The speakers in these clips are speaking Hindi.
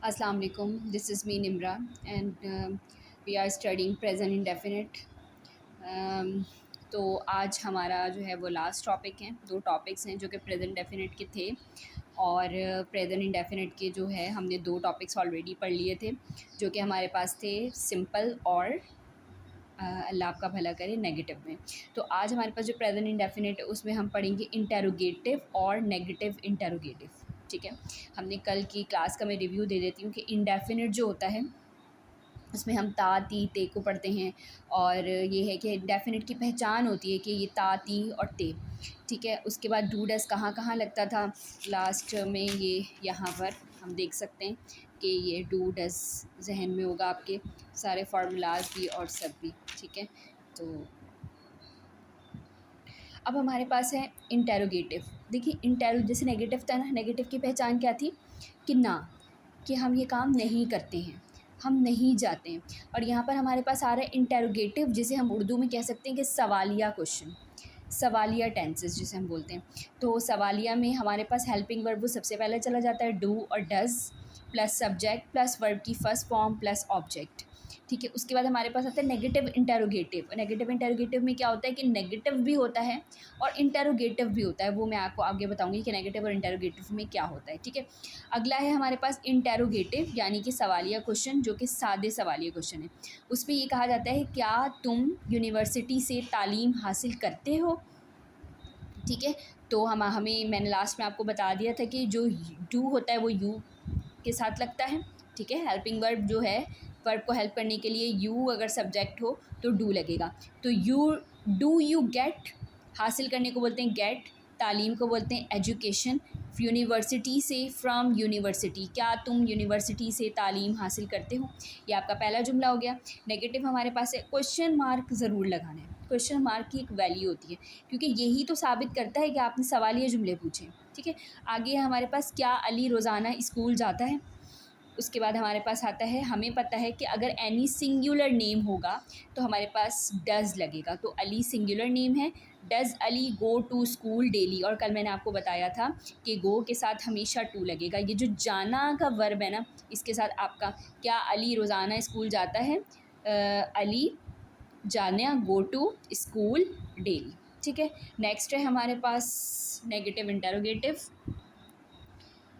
Assalamu alaikum. This is me Nimra and we are studying present indefinite. तो आज हमारा जो है वो लास्ट टॉपिक है। दो टॉपिक्स हैं जो कि प्रेजेंट डेफिनेट के थे और प्रेजेंट इंडेफिनेट के जो है हमने दो टॉपिक्स ऑलरेडी पढ़ लिए थे जो कि हमारे पास थे सिंपल और अल्लाह आपका भला करे नेगेटिव में। तो आज हमारे पास जो प्रेजेंट इंडेफिनेट है उसमें हम पढ़ेंगे इंटेरोगेटिव और नेगेटिव इंटेरोगेटिव। ठीक है, हमने कल की क्लास का मैं रिव्यू दे देती हूँ कि इंडेफिनेट जो होता है उसमें हम ता ती ते को पढ़ते हैं और ये है कि डेफिनेट की पहचान होती है कि ये ता ती और ते। ठीक है, उसके बाद डू डस कहाँ कहाँ लगता था लास्ट में, ये यहाँ पर हम देख सकते हैं कि ये डू डस जहन में होगा आपके सारे फार्मूलाज भी और सब भी। ठीक है, तो अब हमारे पास है इंटेरोगेटिव। देखिए इंटेरो जैसे नेगेटिव था ना, नेगेटिव की पहचान क्या थी कि ना, कि हम ये काम नहीं करते हैं, हम नहीं जाते हैं। और यहाँ पर हमारे पास आ रहा है इंटेरोगेटिव, जिसे हम उर्दू में कह सकते हैं कि सवालिया क्वेश्चन, सवालिया टेंसेस जिसे हम बोलते हैं। तो सवालिया में हमारे पास हेल्पिंग वर्ब वो सबसे पहले चला जाता है, डू और does plus subject plus verb की फर्स्ट फॉर्म प्लस ऑब्जेक्ट। ठीक है, उसके बाद हमारे पास आता है नेगेटिव इंटेरोगेटिव। नेगेटिव इंटेरोगेटिव में क्या होता है कि नेगेटिव भी होता है और इंटेरोगेटिव भी होता है। वो मैं आपको आगे बताऊंगी कि नेगेटिव और इंटेरोगेटिव में क्या होता है। ठीक है, अगला है हमारे पास इंटेरोगेटिव यानी कि सवालिया क्वेश्चन, जो कि सादे सवालिया क्वेश्चन है। उसमें ये कहा जाता है क्या तुम यूनिवर्सिटी से तालीम हासिल करते हो। ठीक है, तो हमें मैंने लास्ट में आपको बता दिया था कि जो डू होता है वो यू के साथ लगता है। ठीक है, हेल्पिंग वर्ब जो है, वर्ब को हेल्प करने के लिए यू अगर सब्जेक्ट हो तो डू लगेगा। तो डू यू गेट, हासिल करने को बोलते हैं गेट, तालीम को बोलते हैं एजुकेशन, यूनिवर्सिटी से फ्रॉम यूनिवर्सिटी, क्या तुम यूनिवर्सिटी से तालीम हासिल करते हो। ये आपका पहला जुमला हो गया। नेगेटिव हमारे पास है क्वेश्चन मार्क ज़रूर लगाना है। क्वेश्चन मार्क की एक वैल्यू होती है क्योंकि यही तो साबित करता है कि आपने सवालिया जुमले पूछे। ठीक है, आगे हमारे पास क्या अली रोज़ाना स्कूल जाता है। उसके बाद हमारे पास आता है, हमें पता है कि अगर एनी सिंगुलर नेम होगा तो हमारे पास डज़ लगेगा। तो अली सिंगुलर नेम है, does Ali go to school daily. और कल मैंने आपको बताया था कि गो के साथ हमेशा टू लगेगा। ये जो जाना का वर्ब है ना, इसके साथ आपका क्या अली रोज़ाना स्कूल जाता है, अली जाना गो टू स्कूल डेली। ठीक है, नेक्स्ट है हमारे पास नेगेटिव इंटेरोगेटिव।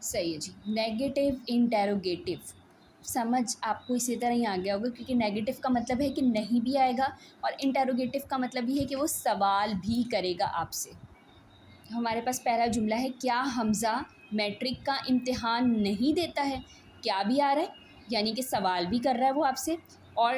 सही है जी, नेगेटिव इंटेरोगेटिव समझ आपको इसी तरह ही आ गया होगा क्योंकि नेगेटिव का मतलब है कि नहीं भी आएगा और इंटेरोगेटिव का मतलब ये है कि वो सवाल भी करेगा आपसे। हमारे पास पहला जुमला है, क्या हमज़ा मैट्रिक का इम्तिहान नहीं देता है। क्या भी आ रहा है यानी कि सवाल भी कर रहा है वो आपसे, और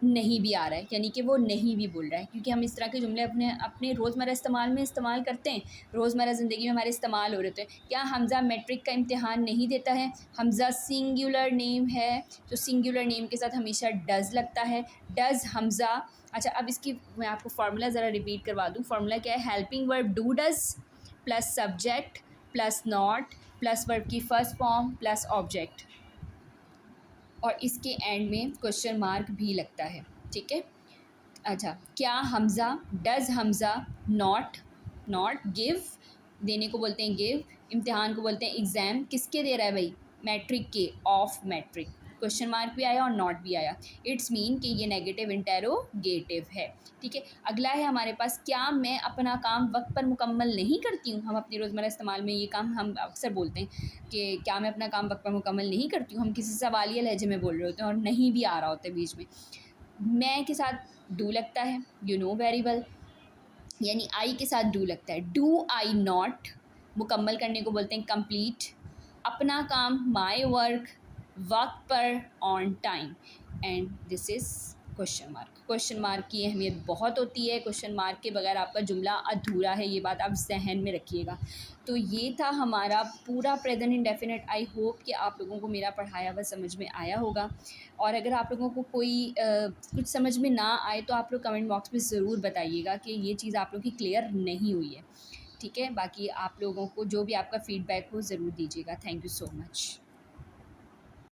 नहीं भी आ रहा है यानी कि वो नहीं भी बोल रहा है। क्योंकि हम इस तरह के जुमले अपने अपने रोज़मर्रा इस्तेमाल में इस्तेमाल करते हैं, रोज़मर्रा ज़िंदगी में हमारे इस्तेमाल हो रहे होते हैं। क्या हमज़ा मैट्रिक का इम्तिहान नहीं देता है। हमज़ा सिंगुलर नेम है तो सिंगुलर नेम के साथ हमेशा डज़ लगता है, डज़ हमज़ा। अच्छा, अब इसकी मैं आपको फार्मूला ज़रा रिपीट करवा दूँ। फार्मूला क्या है, helping verb do does plus subject plus not plus verb की फर्स्ट फॉर्म प्लस ऑब्जेक्ट, और इसके एंड में क्वेश्चन मार्क भी लगता है। ठीक है, अच्छा, क्या Hamza, does Hamza not, not give देने को बोलते हैं गिव, इम्तिहान को बोलते हैं एग्ज़ाम। किसके दे रहा है भाई, मैट्रिक के, ऑफ मैट्रिक। क्वेश्चन मार्क भी आया और नॉट भी आया, इट्स मीन कि ये नेगेटिव इंटेरोगेटिव है। ठीक है, अगला है हमारे पास, क्या मैं अपना काम वक्त पर मुकम्मल नहीं करती हूँ। हम अपनी रोज़मर्रा इस्तेमाल में ये काम हम अक्सर बोलते हैं कि क्या मैं अपना काम वक्त पर मुकम्मल नहीं करती हूँ। हम किसी सवालिया लहजे में बोल रहे होते हैं और नहीं भी आ रहा होता है बीच में। मैं के साथ डू लगता है, यू नो वेरी वेल, यानी आई के साथ डू लगता है। डू आई नॉट मुकम्मल करने को बोलते हैं कंप्लीट, अपना काम माई वर्क, वक्त पर, on time, and this is question mark. Question mark की अहमियत बहुत होती है, क्वेश्चन मार्क के बगैर आपका जुमला अधूरा है, ये बात आप जहन में रखिएगा। तो ये था हमारा पूरा प्रेजेंट इंडेफिनिट। आई होप कि आप लोगों को मेरा पढ़ाया हुआ समझ में आया होगा, और अगर आप लोगों को कोई कुछ समझ में ना आए तो आप लोग कमेंट बॉक्स में ज़रूर बताइएगा कि ये चीज़ आप लोगों की क्लियर नहीं हुई है। ठीक है, बाकी आप लोगों को जो भी आपका फ़ीडबैक हो ज़रूर दीजिएगा। Thank you so much.